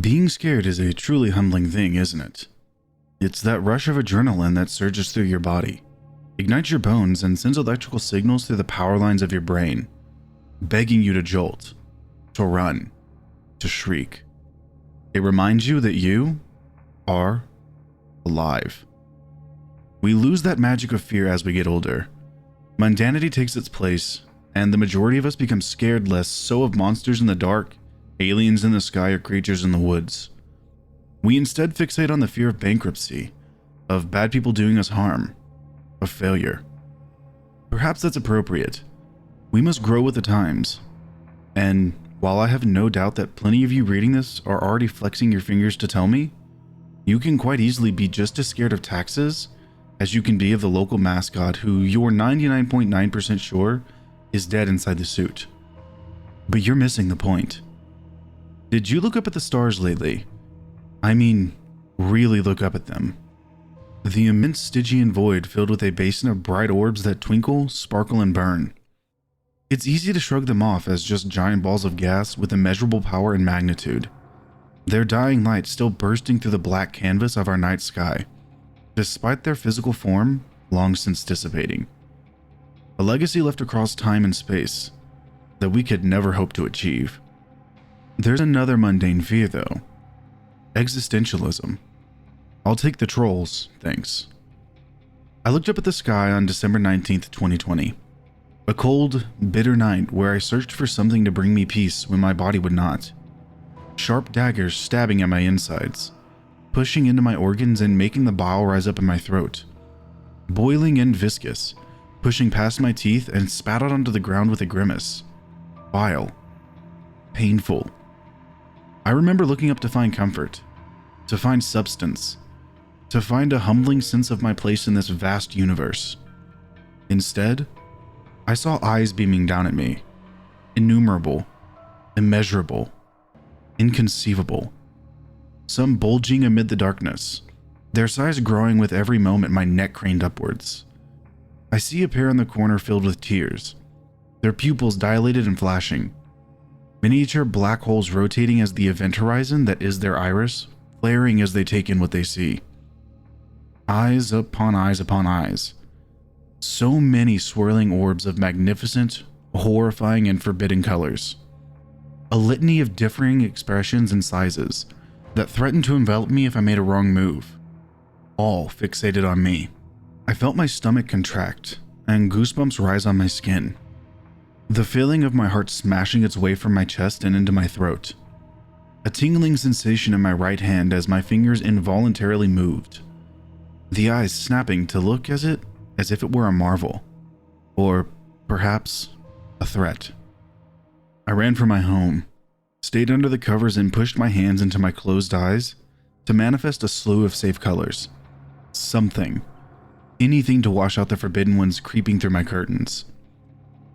Being scared is a truly humbling thing, isn't it? It's that rush of adrenaline that surges through your body, ignites your bones, and sends electrical signals through the power lines of your brain, begging you to jolt, to run, to shriek. It reminds you that you are alive. We lose that magic of fear as we get older. Mundanity takes its place, and the majority of us become scared less so of monsters in the dark, aliens in the sky, or creatures in the woods. We instead fixate on the fear of bankruptcy, of bad people doing us harm, of failure. Perhaps that's appropriate. We must grow with the times. And while I have no doubt that plenty of you reading this are already flexing your fingers to tell me, you can quite easily be just as scared of taxes as you can be of the local mascot who you're 99.9% sure is dead inside the suit. But you're missing the point. Did you look up at the stars lately? I mean, really look up at them. The immense Stygian void filled with a basin of bright orbs that twinkle, sparkle, and burn. It's easy to shrug them off as just giant balls of gas with immeasurable power and magnitude. Their dying light still bursting through the black canvas of our night sky, despite their physical form long since dissipating. A legacy left across time and space that we could never hope to achieve. There's another mundane fear though. Existentialism. I'll take the trolls, thanks. I looked up at the sky on December 19th, 2020. A cold, bitter night where I searched for something to bring me peace when my body would not. Sharp daggers stabbing at my insides, pushing into my organs and making the bile rise up in my throat. Boiling and viscous, pushing past my teeth and spat out onto the ground with a grimace. Vile. Painful. I remember looking up to find comfort, to find substance, to find a humbling sense of my place in this vast universe. Instead, I saw eyes beaming down at me. Innumerable, immeasurable, inconceivable. Some bulging amid the darkness, their size growing with every moment my neck craned upwards. I see a pair in the corner filled with tears, their pupils dilated and flashing. Miniature black holes rotating as the event horizon that is their iris, flaring as they take in what they see. Eyes upon eyes upon eyes. So many swirling orbs of magnificent, horrifying, and forbidden colors. A litany of differing expressions and sizes that threatened to envelop me if I made a wrong move. All fixated on me. I felt my stomach contract and goosebumps rise on my skin. The feeling of my heart smashing its way from my chest and into my throat. A tingling sensation in my right hand as my fingers involuntarily moved. The eyes snapping to look as if it were a marvel. Or perhaps a threat. I ran for my home, stayed under the covers and pushed my hands into my closed eyes to manifest a slew of safe colors. Something. Anything to wash out the forbidden ones creeping through my curtains.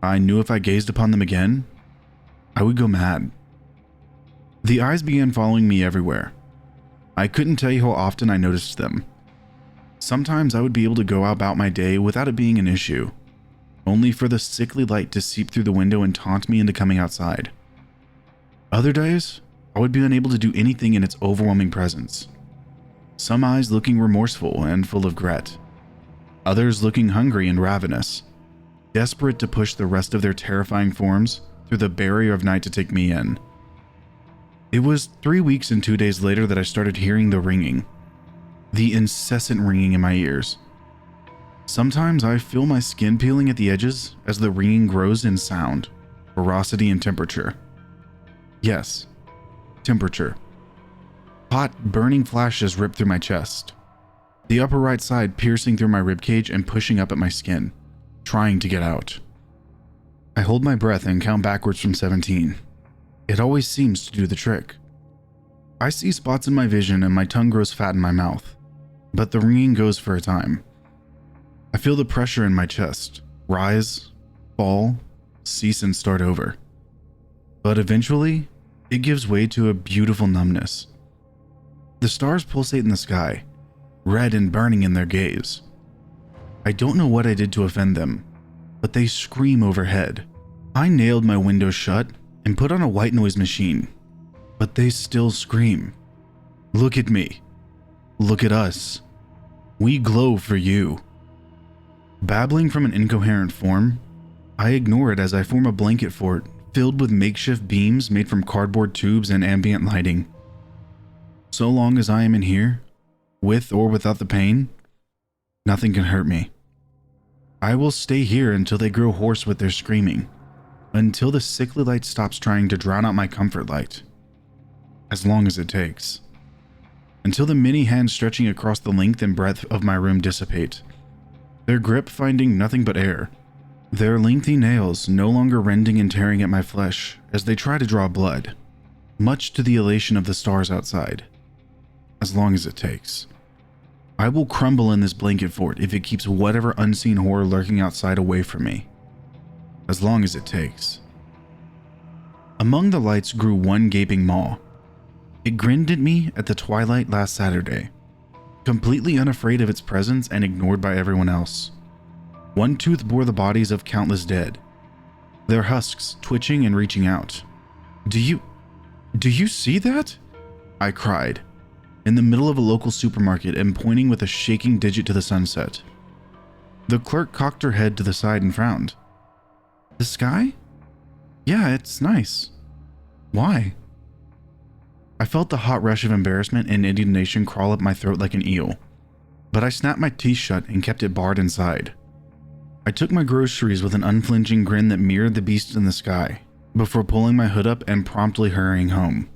I knew if I gazed upon them again, I would go mad. The eyes began following me everywhere. I couldn't tell you how often I noticed them. Sometimes I would be able to go about my day without it being an issue, only for the sickly light to seep through the window and taunt me into coming outside. Other days, I would be unable to do anything in its overwhelming presence. Some eyes looking remorseful and full of regret. Others looking hungry and ravenous, desperate to push the rest of their terrifying forms through the barrier of night to take me in. It was 3 weeks and 2 days later that I started hearing the ringing. The incessant ringing in my ears. Sometimes I feel my skin peeling at the edges as the ringing grows in sound, ferocity, and temperature. Yes, temperature. Hot, burning flashes rip through my chest. The upper right side piercing through my ribcage and pushing up at my skin, trying to get out. I hold my breath and count backwards from 17. It always seems to do the trick. I see spots in my vision and my tongue grows fat in my mouth, but the ringing goes for a time. I feel the pressure in my chest, rise, fall, cease, and start over. But eventually, it gives way to a beautiful numbness. The stars pulsate in the sky, red and burning in their gaze. I don't know what I did to offend them, but they scream overhead. I nailed my windows shut and put on a white noise machine. but they still scream. Look at me. Look at us. We glow for you. Babbling from an incoherent form, I ignore it as I form a blanket fort filled with makeshift beams made from cardboard tubes and ambient lighting. So long as I am in here, with or without the pain, nothing can hurt me. I will stay here until they grow hoarse with their screaming, until the sickly light stops trying to drown out my comfort light. As long as it takes. Until the many hands stretching across the length and breadth of my room dissipate, their grip finding nothing but air, their lengthy nails no longer rending and tearing at my flesh as they try to draw blood, much to the elation of the stars outside. As long as it takes. I will crumble in this blanket fort if it keeps whatever unseen horror lurking outside away from me. As long as it takes. Among the lights grew one gaping maw. It grinned at me at the twilight last Saturday, completely unafraid of its presence and ignored by everyone else. One tooth bore the bodies of countless dead, their husks twitching and reaching out. Do you see that? I cried, in the middle of a local supermarket and pointing with a shaking digit to the sunset. The clerk cocked her head to the side and frowned. The sky? Yeah, it's nice. Why? I felt the hot rush of embarrassment and indignation crawl up my throat like an eel, but I snapped my teeth shut and kept it barred inside. I took my groceries with an unflinching grin that mirrored the beast in the sky, before pulling my hood up and promptly hurrying home.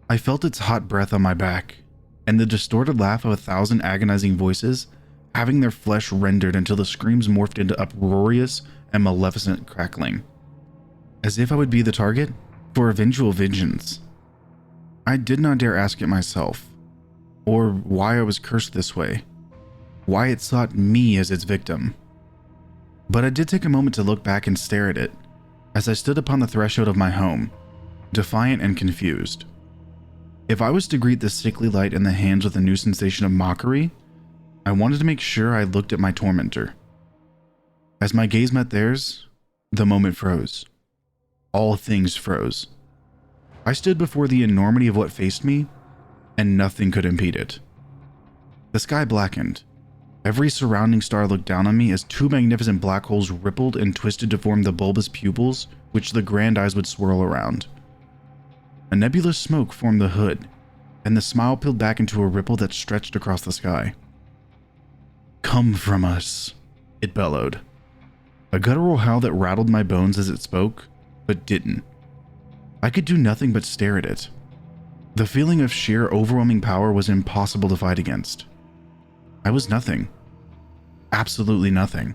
I felt its hot breath on my back, and the distorted laugh of 1,000 agonizing voices having their flesh rendered until the screams morphed into uproarious and maleficent crackling. As if I would be the target for eventual vengeance. I did not dare ask it myself, or why I was cursed this way, why it sought me as its victim. But I did take a moment to look back and stare at it, as I stood upon the threshold of my home, defiant and confused. If I was to greet the sickly light in the hands with a new sensation of mockery, I wanted to make sure I looked at my tormentor. As my gaze met theirs, the moment froze. All things froze. I stood before the enormity of what faced me, and nothing could impede it. The sky blackened. Every surrounding star looked down on me as two magnificent black holes rippled and twisted to form the bulbous pupils which the grand eyes would swirl around. A nebulous smoke formed the hood, and the smile peeled back into a ripple that stretched across the sky. Come from us, it bellowed. A guttural howl that rattled my bones as it spoke, but didn't. I could do nothing but stare at it. The feeling of sheer, overwhelming power was impossible to fight against. I was nothing. Absolutely nothing.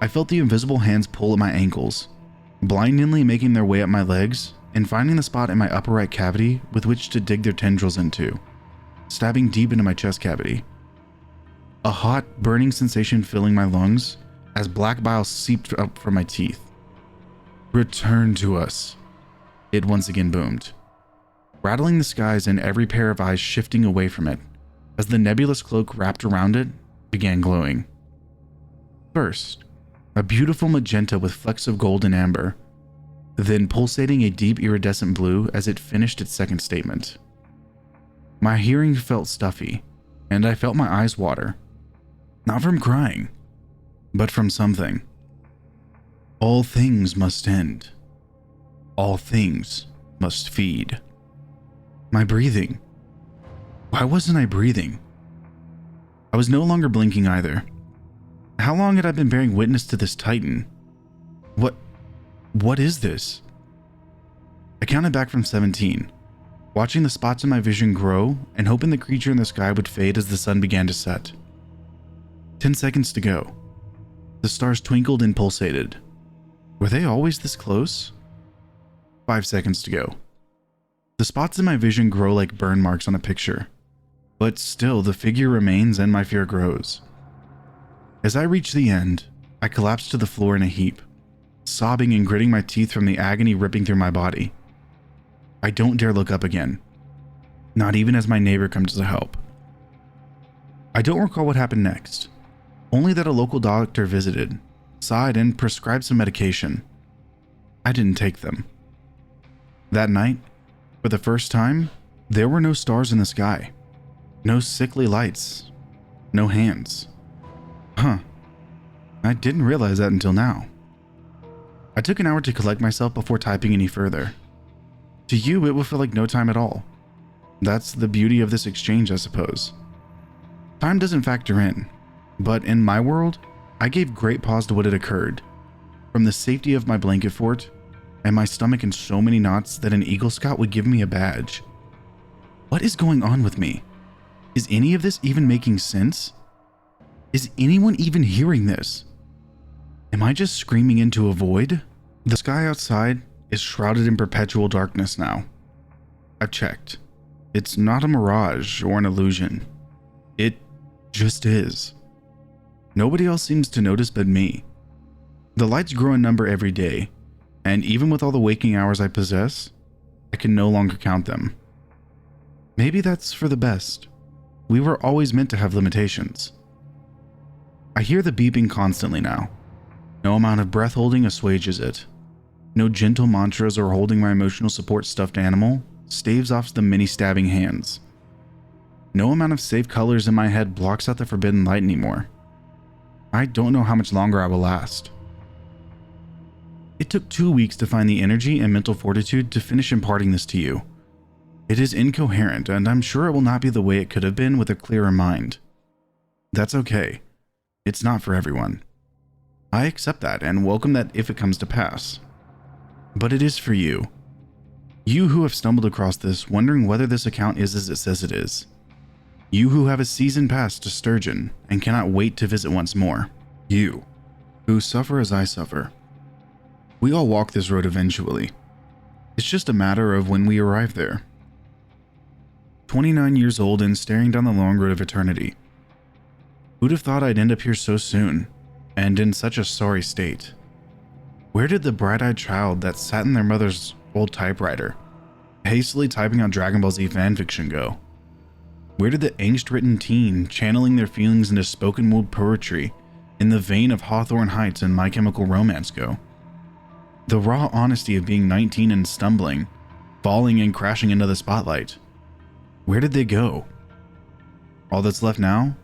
I felt the invisible hands pull at my ankles, blindingly making their way up my legs and finding the spot in my upper right cavity with which to dig their tendrils into, stabbing deep into my chest cavity. A hot, burning sensation filling my lungs as black bile seeped up from my teeth. Return to us, it once again boomed, rattling the skies and every pair of eyes shifting away from it as the nebulous cloak wrapped around it began glowing. First, a beautiful magenta with flecks of gold and amber, then pulsating a deep iridescent blue as it finished its second statement. My hearing felt stuffy, and I felt my eyes water, not from crying, but from something. All things must end. All things must feed. My breathing. Why wasn't I breathing? I was no longer blinking either. How long had I been bearing witness to this titan? What is this? I counted back from 17, watching the spots in my vision grow and hoping the creature in the sky would fade as the sun began to set. 10 seconds to go. The stars twinkled and pulsated. Were they always this close? 5 seconds to go. The spots in my vision grow like burn marks on a picture, but still the figure remains and my fear grows. As I reach the end, I collapse to the floor in a heap, sobbing and gritting my teeth from the agony ripping through my body. I don't dare look up again, not even as my neighbor comes to help. I don't recall what happened next, only that a local doctor visited, saw it, and prescribed some medication. I didn't take them. That night, For the first time, there were no stars in the sky, no sickly lights, no hands. Huh. I didn't realize that until now. I took an hour to collect myself before typing any further. To you, it will feel like no time at all. That's the beauty of this exchange, I suppose. Time doesn't factor in, but in my world, I gave great pause to what had occurred. From the safety of my blanket fort, and my stomach in so many knots that an Eagle Scout would give me a badge. What is going on with me? Is any of this even making sense? Is anyone even hearing this? Am I just screaming into a void? The sky outside is shrouded in perpetual darkness now. I've checked. It's not a mirage or an illusion. It just is. Nobody else seems to notice but me. The lights grow in number every day, and even with all the waking hours I possess, I can no longer count them. Maybe that's for the best. We were always meant to have limitations. I hear the beeping constantly now. No amount of breath holding assuages it. No gentle mantras or holding my emotional support stuffed animal staves off the many stabbing hands. No amount of safe colors in my head blocks out the forbidden light anymore. I don't know how much longer I will last. It took 2 weeks to find the energy and mental fortitude to finish imparting this to you. It is incoherent, and I'm sure it will not be the way it could have been with a clearer mind. That's okay. It's not for everyone. I accept that and welcome that if it comes to pass. But it is for you. You who have stumbled across this, wondering whether this account is as it says it is. You who have a season pass to Sturgeon and cannot wait to visit once more. You, who suffer as I suffer. We all walk this road eventually. It's just a matter of when we arrive there. 29 years old and staring down the long road of eternity. Who'd have thought I'd end up here so soon, and in such a sorry state? Where did the bright-eyed child that sat in their mother's old typewriter, hastily typing out Dragon Ball Z fanfiction go? Where did the angst-ridden teen channeling their feelings into spoken-word poetry in the vein of Hawthorne Heights and My Chemical Romance go? The raw honesty of being 19 and stumbling, falling and crashing into the spotlight. Where did they go? All that's left now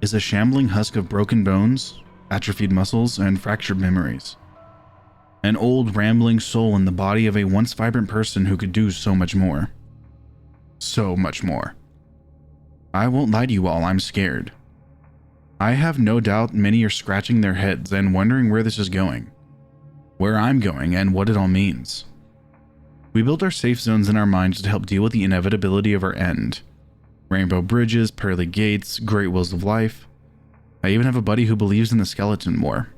is a shambling husk of broken bones, atrophied muscles, and fractured memories. An old, rambling soul in the body of a once vibrant person who could do so much more. So much more. I won't lie to you all, I'm scared. I have no doubt many are scratching their heads and wondering where this is going, where I'm going, and what it all means. We built our safe zones in our minds to help deal with the inevitability of our end. Rainbow bridges, pearly gates, great wills of life. I even have a buddy who believes in the skeleton war.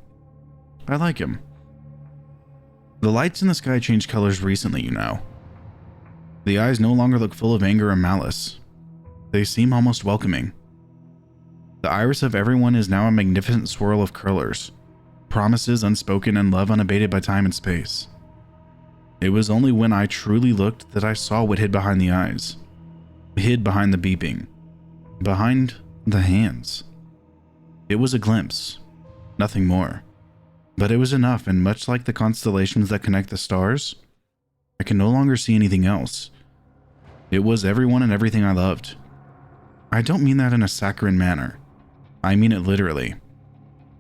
I like him. The lights in the sky changed colors recently, you know. The eyes no longer look full of anger or malice. They seem almost welcoming. The iris of everyone is now a magnificent swirl of curlers, promises unspoken and love unabated by time and space. It was only when I truly looked that I saw what hid behind the eyes, hid behind the beeping, behind the hands. It was a glimpse, nothing more, but it was enough, and much like the constellations that connect the stars, I can no longer see anything else. It was everyone and everything I loved. I don't mean that in a saccharine manner. I mean it literally.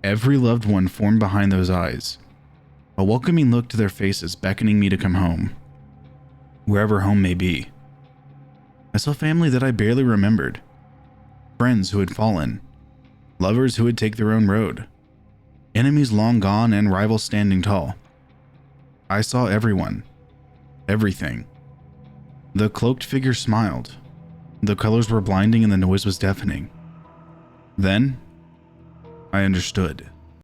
Every loved one formed behind those eyes. A welcoming look to their faces beckoning me to come home. Wherever home may be. I saw family that I barely remembered. Friends who had fallen. Lovers who would take their own road. Enemies long gone and rivals standing tall. I saw everyone. Everything. The cloaked figure smiled. The colors were blinding and the noise was deafening. Then, I understood.